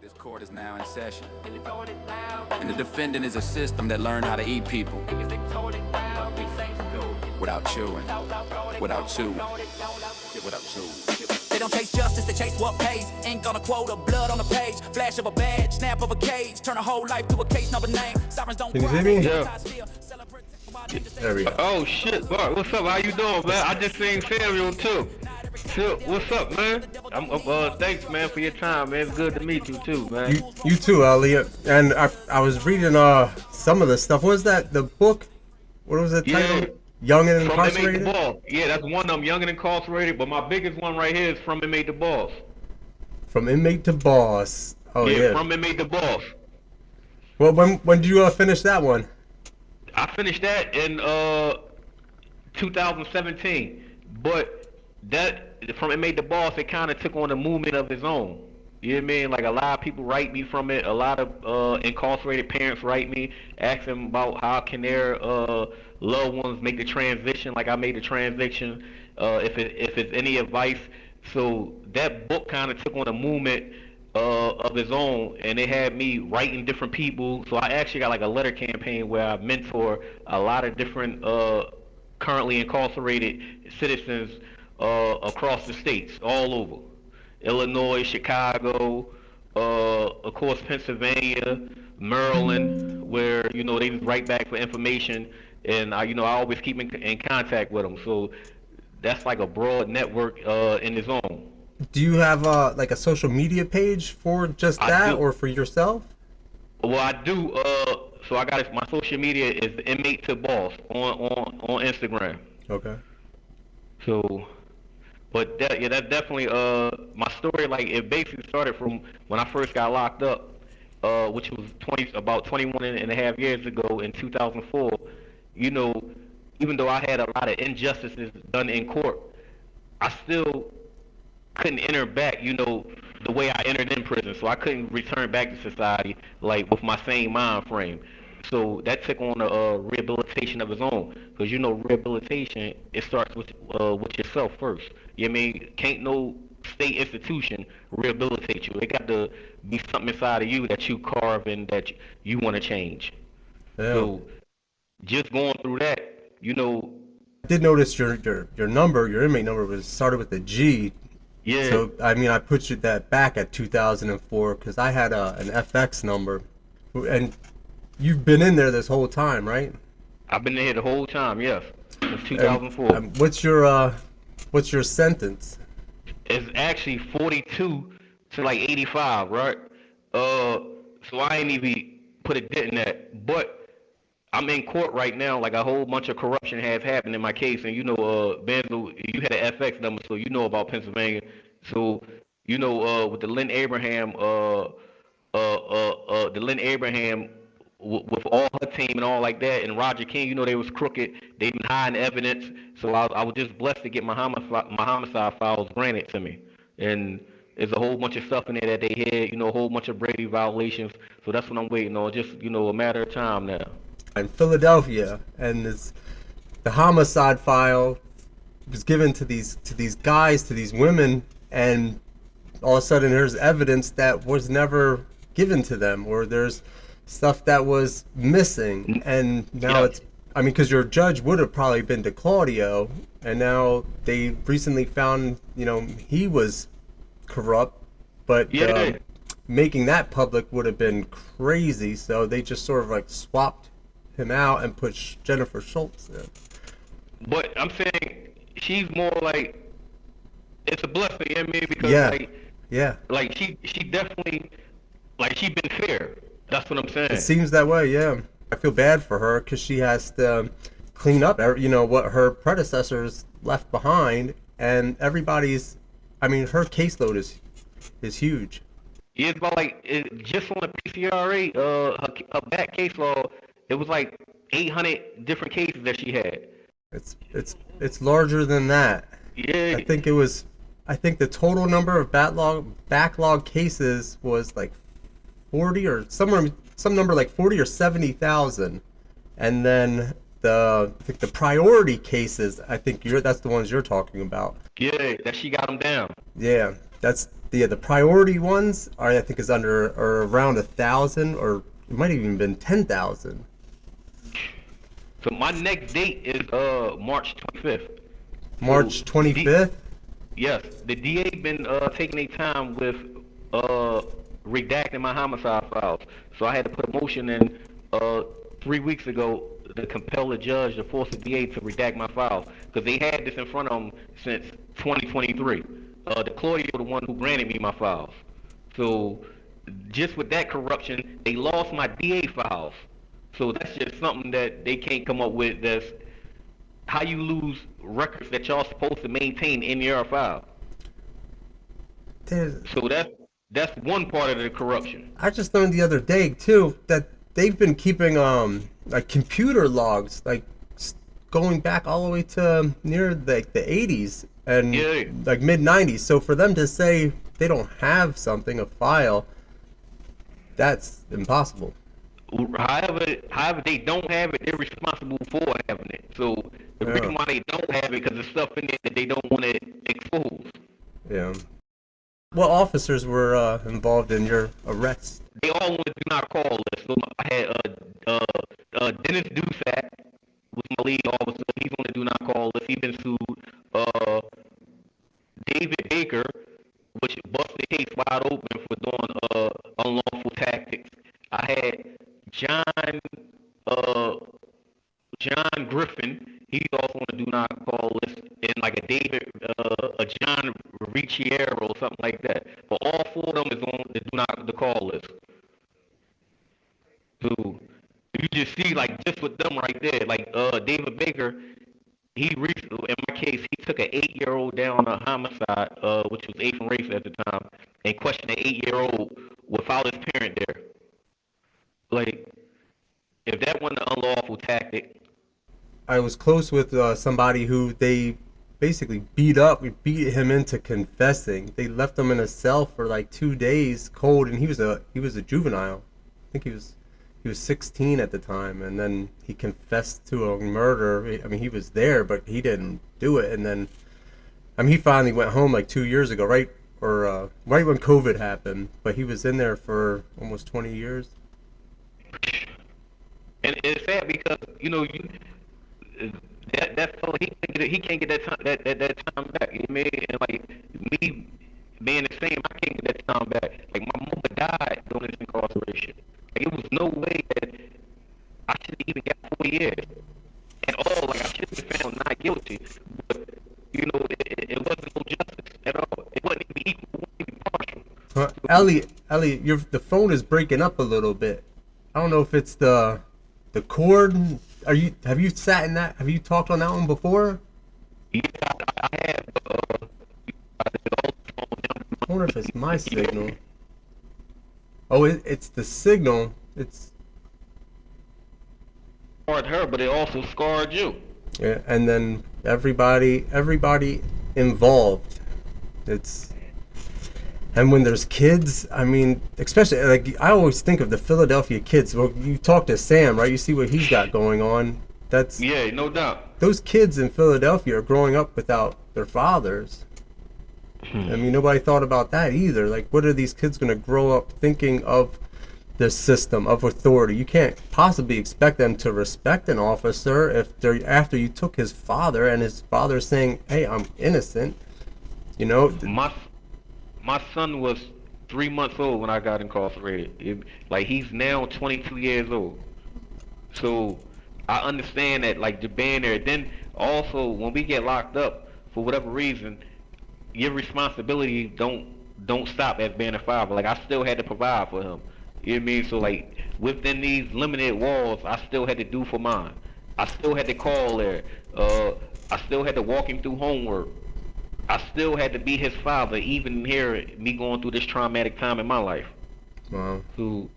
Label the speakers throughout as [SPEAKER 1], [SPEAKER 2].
[SPEAKER 1] This court is now in session, and the defendant is a system that learned how to eat people without chewing, without chewing. They don't chase justice, they chase what pays. Ink on a quota, blood on a page, flash of a badge, snap of a cage, turn a whole life to a case number name. Sirens don't cry.
[SPEAKER 2] Can you see me?
[SPEAKER 3] Yeah.
[SPEAKER 2] There we go.
[SPEAKER 3] Oh shit, Bart, what's up? How you doing, man? I just seen Samuel too. So, what's up, man? Thanks, man, for your time, man. It's good to meet you too, man.
[SPEAKER 2] You too, Elliott. And I was reading some of this stuff. What was that? The book? What was it titled? Young and Incarcerated?
[SPEAKER 3] From Inmate to Boss. Yeah, that's one of them, Young and Incarcerated. But my biggest one right here is From Inmate to Boss.
[SPEAKER 2] From Inmate to Boss. Oh yeah.
[SPEAKER 3] From Inmate to Boss.
[SPEAKER 2] Well, when did you finish that one?
[SPEAKER 3] I finished that in 2017, but that From Inmate to Boss, it kind of took on a movement of its own. You know what I mean? Like a lot of people write me from it. A lot of incarcerated parents write me, asking about how can their loved ones make the transition, like I made the transition. If it's any advice. So that book kind of took on a movement of its own, and it had me writing different people. So I actually got like a letter campaign where I mentor a lot of different currently incarcerated citizens across the states, all over. Illinois, Chicago, of course Pennsylvania, Maryland, where they just write back for information, and I always keep in contact with them. So that's like a broad network in its own.
[SPEAKER 2] Do you have like a social media page for just that, or for yourself?
[SPEAKER 3] Well, I do. So I got my social media is Inmate to Boss on Instagram.
[SPEAKER 2] Okay.
[SPEAKER 3] So, but that's definitely my story. Like it basically started from when I first got locked up, which was about 21 and a half years ago in 2004. Even though I had a lot of injustices done in court, I still couldn't enter back, the way I entered in prison. So I couldn't return back to society like with my same mind frame. So that took on a rehabilitation of its own, because rehabilitation, it starts with yourself first. You know what I mean? Can't no state institution rehabilitate you. It got to be something inside of you that you carve and that you want to change.
[SPEAKER 2] Yeah.
[SPEAKER 3] So just going through that,
[SPEAKER 2] I did notice your number, your inmate number was started with a G.
[SPEAKER 3] Yeah.
[SPEAKER 2] So I put that back at 2004 because I had an FX number, and you've been in there this whole time, right?
[SPEAKER 3] I've been there the whole time, yes, since 2004.
[SPEAKER 2] What's your sentence?
[SPEAKER 3] It's actually 42 to like 85, right? So I ain't even put a dent in that, but I'm in court right now. Like a whole bunch of corruption has happened in my case, and Benzo, you had an FX number, so you know about Pennsylvania. So with the Lynn Abraham, with all her team and all like that, and Roger King, they was crooked. They been hiding evidence. So I was just blessed to get my homicide files granted to me, and there's a whole bunch of stuff in there that they had, a whole bunch of Brady violations. So that's what I'm waiting on. Just a matter of time now.
[SPEAKER 2] In Philadelphia, and the homicide file was given to these guys, to these women, and all of a sudden there's evidence that was never given to them, or there's stuff that was missing, and now it's because your judge would have probably been to Claudio, and now they recently found he was corrupt, but making that public would have been crazy, so they just sort of like swapped him out and put Jennifer Schultz in.
[SPEAKER 3] But I'm saying she's more like, it's a blessing, you know what I mean? Because like she definitely, like, she been fair. That's what I'm saying.
[SPEAKER 2] It seems that way, yeah. I feel bad for her because she has to clean up what her predecessors left behind, and everybody's, her caseload is huge.
[SPEAKER 3] Yeah, it's about just on the PCRA, her back case law, it was like 800 different cases that she had.
[SPEAKER 2] It's larger than that.
[SPEAKER 3] Yeah.
[SPEAKER 2] I think the total number of backlog cases was like 40 or some number like 40 or 70,000, and then I think the priority cases, that's the ones you're talking about.
[SPEAKER 3] Yeah, that she got them down.
[SPEAKER 2] Yeah, the priority ones are, I think, is under or around 1,000, or it might have even been 10,000.
[SPEAKER 3] So my next date is March 25th. So
[SPEAKER 2] March 25th.
[SPEAKER 3] yes, the DA been taking their time with uh redacting my homicide files. So I had to put a motion in 3 weeks ago to compel the judge to force the DA to redact my files because they had this in front of them since 2023. The Claudio, the one who granted me my files. So just with that corruption, they lost my DA files. So that's just something that they can't come up with. That's how you lose records that y'all supposed to maintain in your file.
[SPEAKER 2] There's,
[SPEAKER 3] So that's one part of the corruption.
[SPEAKER 2] I just learned the other day too that they've been keeping like computer logs, like going back all the way to near like the 80s and
[SPEAKER 3] Yeah.
[SPEAKER 2] like mid 90s. So for them to say they don't have something, a file, that's impossible.
[SPEAKER 3] However they don't have it, they're responsible for having it. So the
[SPEAKER 2] Yeah.
[SPEAKER 3] reason why they don't have it because there's stuff in there that they don't want to expose.
[SPEAKER 2] Yeah. What officers were involved in your arrest?
[SPEAKER 3] They all want to do not call list. So I had Dennis Dusack was my lead officer. He's on the do not call list. He's been sued. David Baker, which busted the case wide open for doing unlawful tactics. I had John uh, John Griffin. He's also on the do not call list, and like a John Ricciero or something like that. But all four of them is on the do not the call list. So you just see like just with them right there, like David Baker, he recently, in my case, he took an 8-year-old down a homicide, which was eighth and race at the time, and questioned an 8-year-old without his parent there. Like, if that wasn't an unlawful tactic,
[SPEAKER 2] I was close with somebody who they basically beat up. We beat him into confessing. They left him in a cell for like 2 days, cold, and he was a juvenile. I think he was 16 at the time, and then he confessed to a murder. I mean, he was there, but he didn't do it. And then, I mean, he finally went home like 2 years ago, right right when COVID happened. But he was in there for almost 20 years.
[SPEAKER 3] and it's sad because that fella he can't get that time that time back. You know what I mean? And like me being the same, I can't get that time back. Like my mama died during this incarceration. Like it was no way that I should have even got 4 years at all. Like I should have been found not guilty, but it wasn't no justice at all. It wasn't even equal. It wasn't even partial.
[SPEAKER 2] Elliot, the phone is breaking up a little bit. I don't know if it's the cord. Have you sat in that? Have you talked on that one before?
[SPEAKER 3] Yeah, I have.
[SPEAKER 2] I wonder if it's my signal. Oh, it's the signal. It's
[SPEAKER 3] Scarred her, but it also scarred you.
[SPEAKER 2] yeah, and then everybody involved. And when there's kids, I mean, especially like I always think of the Philadelphia kids. Well, you talk to Sam, right? You see what he's got going on.
[SPEAKER 3] Yeah, no doubt.
[SPEAKER 2] Those kids in Philadelphia are growing up without their fathers. I mean, nobody thought about that either. Like, what are these kids going to grow up thinking of the system of authority? You can't possibly expect them to respect an officer if they're after you took his father and his father's saying, "Hey, I'm innocent." You know.
[SPEAKER 3] My son was 3 months old when I got incarcerated. Like he's now 22 years old. So I understand that, like, the being there. Then also when we get locked up for whatever reason, your responsibility don't stop as being a father. Like I still had to provide for him. You know what I mean? So like within these limited walls, I still had to do for mine. I still had to call there. I still had to walk him through homework. I still had to be his father, even here, me going through this traumatic time in my life.
[SPEAKER 2] Wow.
[SPEAKER 3] So,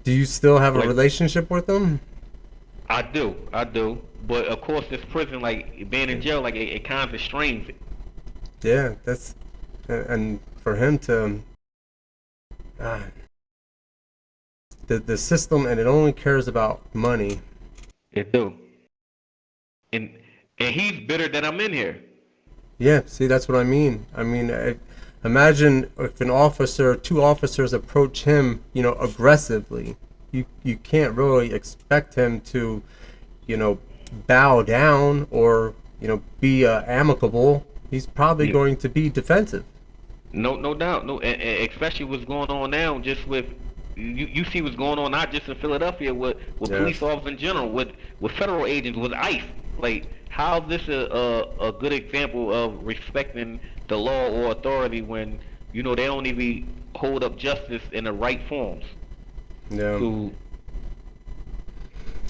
[SPEAKER 2] Do you still have a
[SPEAKER 3] like,
[SPEAKER 2] relationship with them?
[SPEAKER 3] I do. But of course, this prison, like being in jail, like it kind of strains it.
[SPEAKER 2] Yeah, and for him to the system, and it only cares about money.
[SPEAKER 3] It do. And he's bitter that I'm in here.
[SPEAKER 2] Yeah, see, that's what I mean. I mean, Imagine if an officer, two officers approach him, you know, aggressively. You can't really expect him to, you know, bow down or, you know, be amicable. He's probably going to be defensive.
[SPEAKER 3] No doubt. No, and especially what's going on now, just with you see what's going on not just in Philadelphia with police officers in general, with federal agents, with ICE. Like, how is this a good example of respecting the law or authority when, you know, they don't even hold up justice in the right forms?
[SPEAKER 2] Yeah.
[SPEAKER 3] So,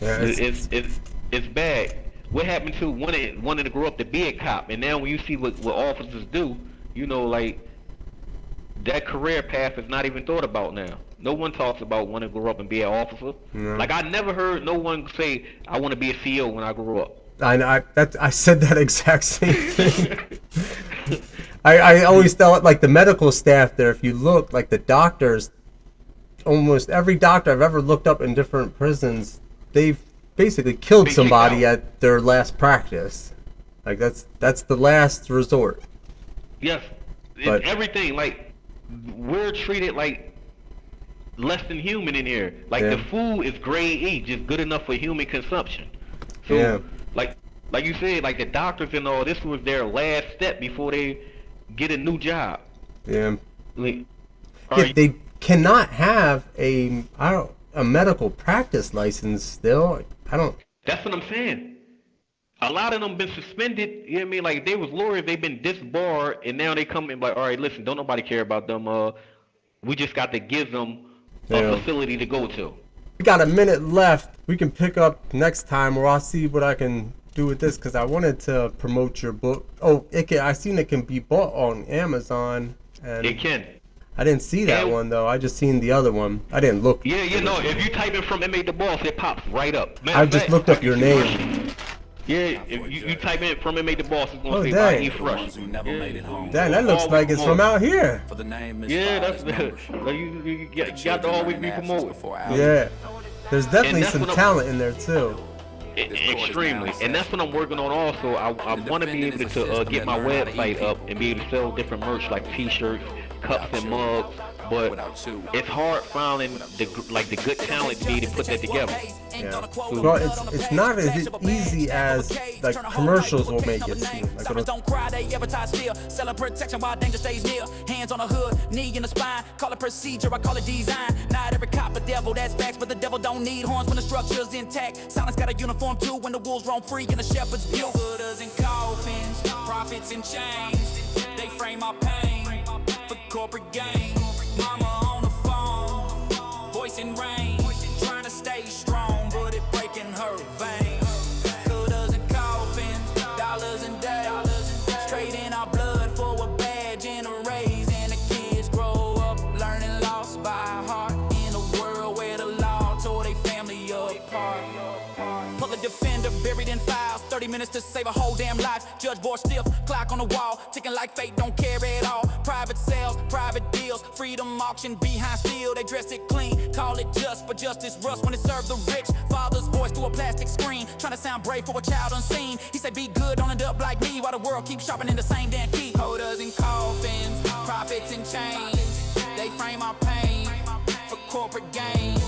[SPEAKER 2] Yeah,
[SPEAKER 3] it's bad. What happened to wanting to grow up to be a cop, and now when you see what officers do, you know, like, that career path is not even thought about now. No one talks about wanting to grow up and be an officer.
[SPEAKER 2] No.
[SPEAKER 3] Like, I never heard no one say, I want to be a CEO when I grow up.
[SPEAKER 2] I said that exact same thing. I always thought, like, the medical staff there, if you look, like the doctors, almost every doctor I've ever looked up in different prisons, they've basically killed somebody at their last practice. Like, that's the last resort.
[SPEAKER 3] Yes.
[SPEAKER 2] But
[SPEAKER 3] everything, like, we're treated like less than human in here. Like, the food is grade E, just good enough for human consumption. So, like you said, like, the doctors and all, this was their last step before they get a new job.
[SPEAKER 2] Yeah.
[SPEAKER 3] Like,
[SPEAKER 2] They cannot have a medical practice license still.
[SPEAKER 3] That's what I'm saying. A lot of them been suspended. You know what I mean? Like, if they was lawyers, they've been disbarred, and now they come in like, all right, listen, don't nobody care about them. We just got to give them a facility to go to.
[SPEAKER 2] We got a minute left. We can pick up next time, or I'll see what I can do with this, because I wanted to promote your book. Oh, I seen it can be bought on Amazon. And
[SPEAKER 3] it can.
[SPEAKER 2] I didn't see that one, though. I just seen the other one. I didn't look.
[SPEAKER 3] Yeah, you know, if you type in from Inmate the Boss, it pops right up.
[SPEAKER 2] I just looked up your name.
[SPEAKER 3] Yeah, if you type in from Inmate the Boss, it's going to say by E. Rush.
[SPEAKER 2] Damn, that looks like it's from out here.
[SPEAKER 3] Yeah, that's you got to always be promoted.
[SPEAKER 2] Yeah, there's definitely some talent in there, too.
[SPEAKER 3] Extremely, and that's what I'm working on also. I want to be able to get my website up and be able to sell different merch like t-shirts, cups and mugs, but it's hard finding the good talent to be able to put that together.
[SPEAKER 2] Yeah. Well, it's not as easy as like commercials will make it seem. Like,
[SPEAKER 1] don't cry, they advertise fear. Selling protection while danger stays near. Hands on the hood, knee in the spine. Call it procedure, I call it design. Not every cop a devil, that's facts, but the devil don't need horns when the structure's intact. Silence got a uniform too when the wolves roam free and the shepherd's view. Hooders and coffins, profits and chains. They frame our pain for corporate gain. Mama on the phone, voice in rain, trying to stay strong, but it breaking her veins. Hooders and coffins, dollars and days, straight in our blood for a badge and a raise. And the kids grow up learning lost by heart in a world where the law tore their family apart. Pull a defender buried in files, 30 minutes to save a whole damn life. Judge board stiff, clock on the wall, ticking like fate don't care at all. Private sales, private deals, freedom auction behind steel. They dress it clean, call it just, but justice rust when it serves the rich. Father's voice through a plastic screen, trying to sound brave for a child unseen. He said be good, don't end up like me, while the world keeps sharpening the same damn key. Holders and coffins, profits and chains, they frame our pain for corporate gain.